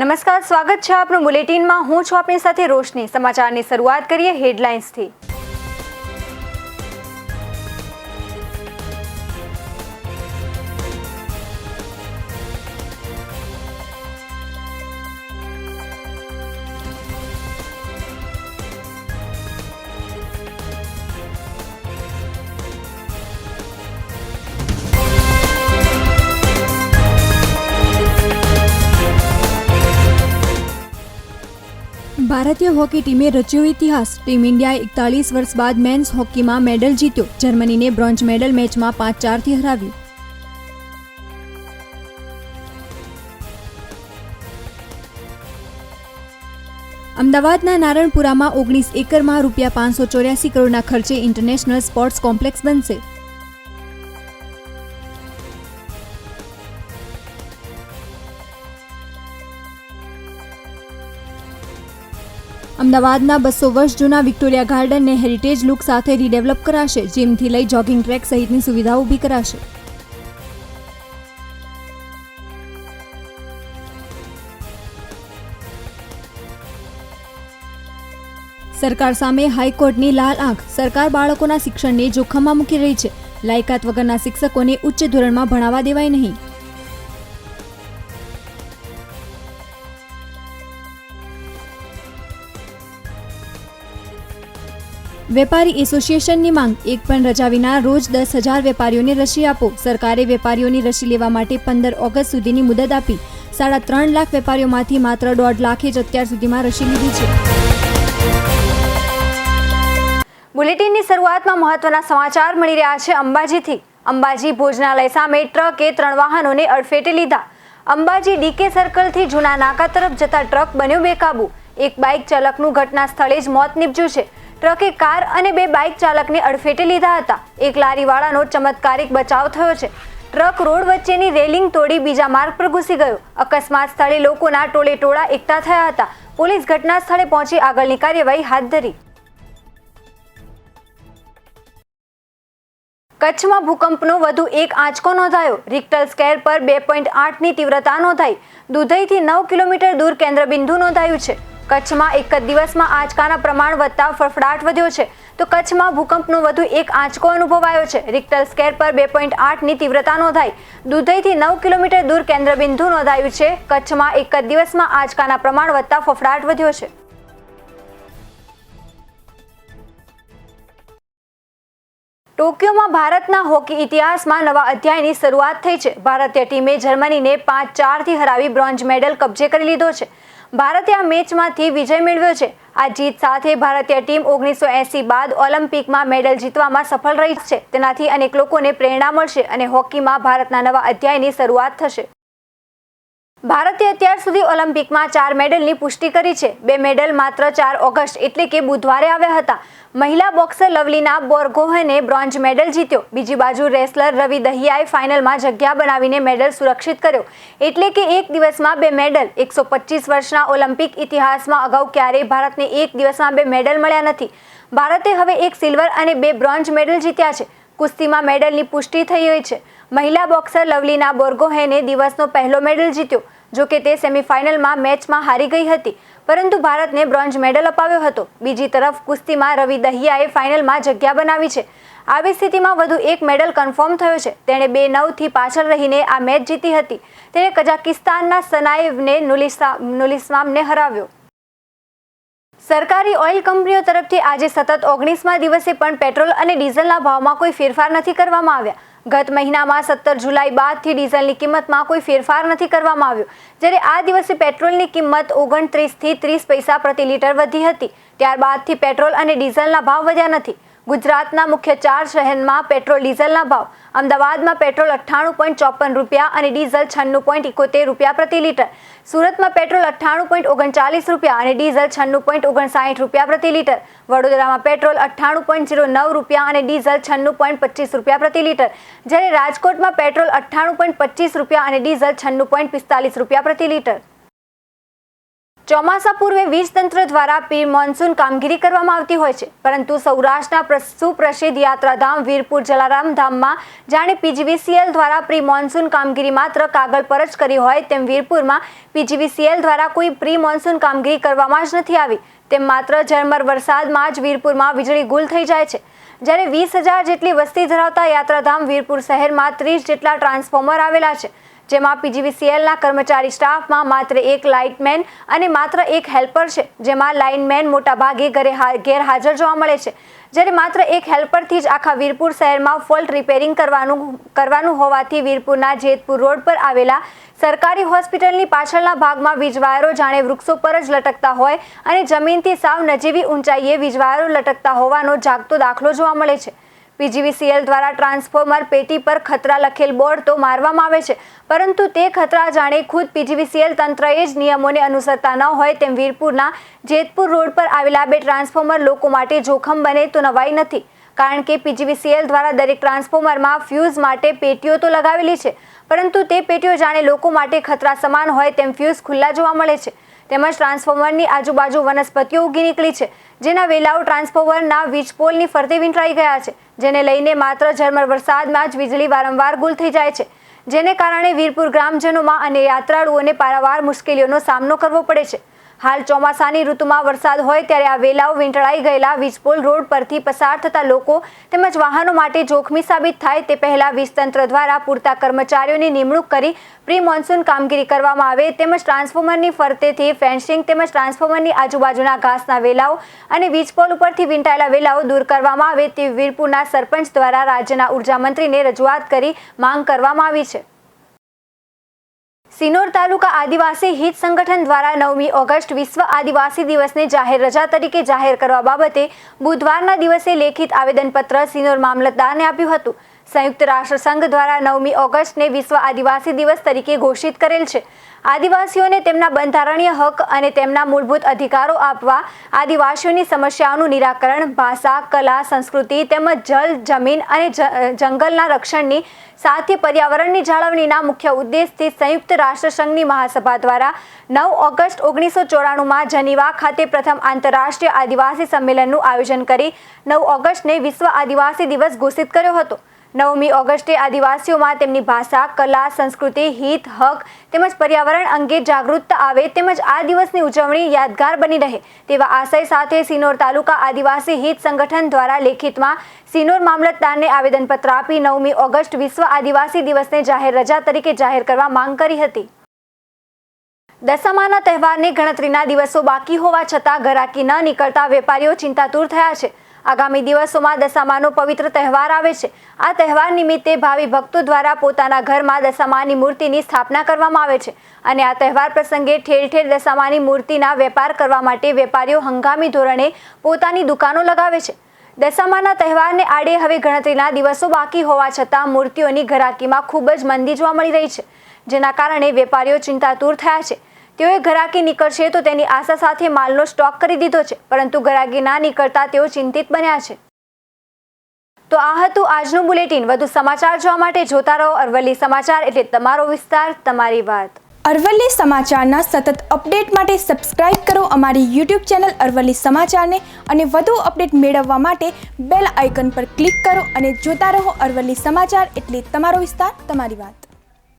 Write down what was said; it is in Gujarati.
નમસ્કાર, સ્વાગત છે આપનું બુલેટિનમાં. હું છું આપની સાથે રોશની. સમાચારની શરૂઆત કરીએ હેડલાઇન્સથી. ભારતીય હોકી ટીમે રચ્યો ઇતિહાસ. ટીમ ઇન્ડિયાએ 41 વર્ષ બાદ મેન્સ હોકીમાં મેડલ જીત્યો. જર્મનીને બ્રોન્ઝ મેડલ મેચમાં 5-4થી હરાવ્યું. અમદાવાદના નારણપુરામાં 19 એકરમાં ₹584 કરોડના ખર્ચે ઇન્ટરનેશનલ સ્પોર્ટ્સ કોમ્પ્લેક્સ બનશે. અમદાવાદના 200 વર્ષ જૂના વિક્ટોરિયા ગાર્ડનને હેરિટેજ લુક સાથે રીડેવલપ કરાશે. જીમથી લઈ જોગિંગ ટ્રેક સહિતની સુવિધાઓ ઊભી કરાશે. સરકાર સામે હાઈકોર્ટની લાલ આંખ. સરકાર બાળકોના શિક્ષણને જોખમમાં મૂકી રહી છે. લાયકાત વગરના શિક્ષકોને ઉચ્ચ ધોરણમાં ભણાવવા દેવાય નહીં. વેપારી એસોસિએશનની માંગ. એક પણ રજા વિના રોજ 10,000 વેપારીઓને રસી આપો. સરકારે વેપારીઓની રસી લેવા માટે 15 ઓગસ્ટ સુધીની મુદત આપી. 3.5 લાખ વેપારીઓમાંથી માત્ર 1.5 લાખે જ અત્યાર સુધીમાં રસી લીધી છે. બુલેટિનની શરૂઆતમાં મહત્વના સમાચાર મળી રહ્યા છે અંબાજીથી. અંબાજી ભોજનાલય સામે ટ્રકે 3 વાહનોને અડફેટે લીધા. અંબાજી ડીકે સર્કલથી જૂના નાકા તરફ જતા ટ્રક બન્યો બેકાબુ. એક બાઇક ચાલકનું ઘટના સ્થળે જ મોત નીપજ્યું છે. ટ્રકે કાર અને 2 બાઇક ચાલકને અડફેટે લીધા હતા. એક લારીવાળાનો ચમત્કારિક બચાવ થયો છે. ટ્રક રોડ વચ્ચેની રેલિંગ તોડી બીજા માર્ગ પર ઘૂસી ગયો. અકસ્માત સ્થળે લોકોના ટોળે ટોળા એકઠા થયા હતા. પોલીસ ઘટના સ્થળે પહોંચી આગળની કાર્યવાહી હાથ ધરી. કચ્છમાં ભૂકંપનો વધુ એક આંચકો નોંધાયો. રિક્ટર સ્કેલ પર 2.8ની તીવ્રતા નોંધાઈ. દુધઈથી 9 કિલોમીટર દૂર કેન્દ્રબિંદુ નોંધાયું છે. કચ્છમાં એક જ દિવસમાં આંચકાના પ્રમાણ વધતા ફફડાટ વધ્યો છે. તો કચ્છમાં ભૂકંપનો વધુ એક આંચકો અનુભવાયો છે. રિક્ટર સ્કેલ પર 2.8ની તીવ્રતા નોંધાઈ. દુધઈથી 9 કિલોમીટર દૂર કેન્દ્રબિંદુ નોંધાયું છે. કચ્છમાં એક જ દિવસમાં આંચકાના પ્રમાણ વધતા ફફડાટ વધ્યો છે. ટોક્યોમાં ભારતના હોકી ઇતિહાસમાં નવા અધ્યાયની શરૂઆત થઈ છે. ભારતીય ટીમે જર્મનીને 5-4થી હરાવી બ્રોન્ઝ મેડલ કબજે કરી લીધો છે. ભારતે આ મેચમાંથી વિજય મેળવ્યો છે. આ જીત સાથે ભારતીય ટીમ 1980 બાદ ઓલિમ્પિકમાં મેડલ જીતવામાં સફળ રહી છે. તેનાથી અનેક લોકોને પ્રેરણા મળશે અને હોકીમાં ભારતના નવા અધ્યાયની શરૂઆત થશે. ભારતે અત્યાર સુધી ઓલિમ્પિકમાં 4 મેડલની પુષ્ટિ કરી છે. 2 મેડલ માત્ર 4 ઓગસ્ટ એટલે કે બુધવારે આવ્યા હતા. મહિલા બોક્સર લવલીના બોરગોહેને બ્રોન્ઝ મેડલ જીત્યો. બીજી બાજુ રેસલર રવિ દહિયાએ ફાઇનલમાં જગ્યા બનાવીને મેડલ સુરક્ષિત કર્યો. એટલે કે એક દિવસમાં 2 મેડલ. 125 વર્ષના ઓલિમ્પિક ઇતિહાસમાં અગાઉ ક્યારેય ભારતને એક દિવસમાં 2 મેડલ મળ્યા નથી. ભારતે હવે 1 સિલ્વર અને 2 બ્રોન્ઝ મેડલ જીત્યા છે. કુસ્તીમાં મેડલની પુષ્ટિ થઈ ગઈ છે. મહિલા બોક્સર લવલીના બોરગોહેને દિવસનો પહેલો મેડલ જીત્યો. જોકે તે સેમીફાઇનલમાં મેચમાં હારી ગઈ હતી, પરંતુ ભારતને બ્રોન્ઝ મેડલ અપાવ્યો હતો. બીજી તરફ કુસ્તીમાં રવિ દહિયાએ ફાઇનલમાં જગ્યા બનાવી છે. આવી સ્થિતિમાં વધુ એક મેડલ કન્ફર્મ થયો છે. તેણે 2-9થી પાછળ રહીને આ મેચ જીતી હતી. તેણે કઝાકિસ્તાનના સનાયેવને નુલિસ્વામને હરાવ્યો. સરકારી ઓઇલ કંપનીઓ તરફથી આજે સતત 19મા દિવસે પણ પેટ્રોલ અને ડીઝલના ભાવમાં કોઈ ફેરફાર નથી કરવામાં આવ્યા. ગત મહિનામાં 17 જુલાઈ બાદથી ડીઝલની કિંમતમાં કોઈ ફેરફાર નથી કરવામાં આવ્યો. જ્યારે આ દિવસે પેટ્રોલની કિંમત 29થી 30 પૈસા પ્રતિ લીટર વધી હતી. ત્યારબાદથી પેટ્રોલ અને ડીઝલના ભાવ વધ્યા નથી. ગુજરાતના મુખ્ય 4 શહેરમાં પેટ્રોલ ડીઝલના ભાવ: અમદાવાદમાં પેટ્રોલ ₹98.54 અને ડીઝલ ₹96.71 પ્રતિ લીટર. સુરતમાં પેટ્રોલ ₹98.39 અને ડીઝલ ₹96.59 પ્રતિ લીટર. વડોદરામાં પેટ્રોલ ₹98.09 અને ડીઝલ ₹96.25 પ્રતિ લીટર. જ્યારે રાજકોટમાં પેટ્રોલ ₹98.25 અને ડીઝલ ₹96.45 પ્રતિ લીટર. ચોમાસા પૂર્વે વીજ તંત્ર દ્વારા પ્રી મોન્સૂન કામગીરી કરવામાં આવતી હોય છે, પરંતુ સૌરાષ્ટ્રના સુપ્રસિદ્ધ યાત્રાધામ વીરપુર જલારામ ધામમાં જાણે પીજીવીસીએલ દ્વારા પ્રી મોન્સૂન કામગીરી માત્ર કાગળ પર જ કરી હોય તેમ વીરપુરમાં પીજીવીસીએલ દ્વારા કોઈ પ્રી મોન્સૂન કામગીરી કરવામાં જ નથી આવી, તેમ માત્ર ઝરમર વરસાદમાં જ વીરપુરમાં વીજળી ગુલ થઈ જાય છે. જ્યારે 20,000 જેટલી વસ્તી ધરાવતા યાત્રાધામ વીરપુર શહેરમાં 30 જેટલા ટ્રાન્સફોર્મર આવેલા છે, જેમાં પીજીવીસીએલના કર્મચારી સ્ટાફમાં માત્ર એક લાઇટમેન અને માત્ર એક હેલ્પર છે, જેમાં લાઇનમેન મોટાભાગે ગેરહાજર જોવા મળે છે. જ્યારે માત્ર એક હેલ્પરથી જ આખા વીરપુર શહેરમાં ફોલ્ટ રિપેરિંગ કરવાનું હોવાથી વીરપુરના જેતપુર રોડ પર આવેલા સરકારી હોસ્પિટલની પાછળના ભાગમાં વીજવાયરો જાણે વૃક્ષો પર જ લટકતા હોય અને જમીનથી સાવ નજીવી ઊંચાઈએ વીજવાયરો લટકતા હોવાનો જાગતો દાખલો જોવા મળે છે. પીજીવીસીએલ દ્વારા ટ્રાન્સફોર્મર પેટી પર ખતરા લખેલ બોર્ડ તો મારવામાં આવે છે, પરંતુ તે ખતરા જાણે ખુદ પીજીવીસીએલ તંત્રએ જ નિયમોને અનુસરતા ન હોય તેમ વીરપુરના જેતપુર રોડ પર આવેલા 2 ટ્રાન્સફોર્મર લોકો માટે જોખમ બને તો નવાઈ નથી, કારણ કે પીજીવીસીએલ દ્વારા દરેક ટ્રાન્સફોર્મરમાં ફ્યુઝ માટે પેટીઓ તો લગાવેલી છે, પરંતુ તે પેટીઓ જાણે લોકો માટે ખતરા સમાન હોય તેમ ફ્યુઝ ખુલ્લા જોવા મળે છે. તેમજ ટ્રાન્સફોર્મરની આજુબાજુ વનસ્પતિઓ ઉગી નીકળી છે, જેના વેલાઓ ટ્રાન્સફોર્મરના વીજપોલની ફરતે વીંટળાઈ ગયા છે, જેને લઈને માત્ર ઝરમર વરસાદમાં જ વીજળી વારંવાર ગુલ થઈ જાય છે, જેને કારણે વીરપુર ગ્રામજનોમાં અને યાત્રાળુઓને પારાવાર મુશ્કેલીઓનો સામનો કરવો પડે છે. હાલ ચોમાસાની ઋતુમાં વરસાદ હોય ત્યારે આ વેલાઓ વીંટળાઈ ગયેલા વીજપોલ રોડ પરથી પસાર થતા લોકો તેમજ વાહનો માટે જોખમી સાબિત થાય તે પહેલા વીજ તંત્ર દ્વારા પૂરતા કર્મચારીઓની નિમણૂક કરી પ્રી મોન્સૂન કામગીરી કરવામાં આવે, તેમજ ટ્રાન્સફોર્મરની ફરતેથી ફેન્સિંગ તેમજ ટ્રાન્સફોર્મરની આજુબાજુના ઘાસના વેલાઓ અને વીજપોલ ઉપરથી વીંટાયેલા વેલાઓ દૂર કરવામાં આવે તેવી વીરપુરના સરપંચ દ્વારા રાજ્યના ઉર્જા મંત્રીને રજૂઆત કરી માંગ કરવામાં આવી છે. સિનોર તાલુકા આદિવાસી હિત સંગઠન દ્વારા 9મી ઓગસ્ટ વિશ્વ આદિવાસી દિવસને જાહેર રજા તરીકે જાહેર કરવા બાબતે બુધવારના દિવસે લેખિત આવેદનપત્ર સિનોર મામલતદારને આપ્યું હતું. સંયુક્ત રાષ્ટ્ર સંઘ દ્વારા 9મી ઓગસ્ટને વિશ્વ આદિવાસી દિવસ તરીકે ઘોષિત કરેલ છે. આદિવાસીઓને તેમના બંધારણીય હક અને તેમના મૂળભૂત અધિકારો આપવા, આદિવાસીઓની સમસ્યાઓનું નિરાકરણ, ભાષા, કલા, સંસ્કૃતિ તેમજ જળ, જમીન અને જંગલના રક્ષણની સાથે પર્યાવરણની જાળવણીના મુખ્ય ઉદ્દેશથી સંયુક્ત રાષ્ટ્ર સંઘની મહાસભા દ્વારા 9 ઓગસ્ટ 1994માં જનીવા ખાતે પ્રથમ આંતરરાષ્ટ્રીય આદિવાસી સંમેલનનું આયોજન કરી 9 ઓગસ્ટને વિશ્વ આદિવાસી દિવસ ઘોષિત કર્યો હતો. 9મી ઓગસ્ટે આદિવાસીઓમાં તેમની ભાષા, કલા, સંસ્કૃતિ, હિત, હક તેમજ પર્યાવરણ અંગે જાગૃતતા આવે તેમજ આ દિવસની ઉજવણી યાદગાર બની રહે તેવા આશય સાથે સિનોર તાલુકા આદિવાસી હિત સંગઠન દ્વારા લેખિતમાં સિનોર મામલતદારને આવેદનપત્ર આપી 9મી ઓગસ્ટ વિશ્વ આદિવાસી દિવસને જાહેર રજા તરીકે જાહેર કરવા માંગ કરી હતી. દશામાના તહેવારને ગણતરીના દિવસો બાકી હોવા છતાં ઘરાકી ન નીકળતા વેપારીઓ ચિંતાતુર થયા છે. આગામી દિવસોમાં દશામાનો પવિત્ર તહેવાર આવે છે. આ તહેવાર નિમિત્તે ભાવિ ભક્તો દ્વારા પોતાના ઘરમાં દશામાની મૂર્તિની સ્થાપના કરવામાં આવે છે અને આ તહેવાર પ્રસંગે ઠેર ઠેર દશામાની મૂર્તિના વેપાર કરવા માટે વેપારીઓ હંગામી ધોરણે પોતાની દુકાનો લગાવે છે. દશામાના તહેવારને આડે હવે ગણતરીના દિવસો બાકી હોવા છતાં મૂર્તિઓની ઘરાકીમાં ખૂબ જ મંદી જોવા મળી રહી છે, જેના કારણે વેપારીઓ ચિંતાતુર થયા છે. તેઓએ ઘરાકી નીકળશે તો તેની આશા સાથે માલનો સ્ટોક કરી દીધો છે, પરંતુ ઘરાકી ના નીકળતા તેઓ ચિંતિત બન્યા છે. તો આ હતું આજનું બુલેટિન. વધુ સમાચાર જોવા માટે જોતા રહો અરવલ્લી સમાચાર, એટલે તમારો વિસ્તાર, તમારી વાત. અરવલ્લી સમાચારના સતત અપડેટ માટે સબસ્ક્રાઇબ કરો અમારી YouTube ચેનલ અરવલ્લી સમાચારને અને વધુ અપડેટ મેળવવા માટે બેલ આઇકન પર ક્લિક કરો અને જોતા રહો અરવલ્લી સમાચાર, એટલે તમારો વિસ્તાર, તમારી વાત.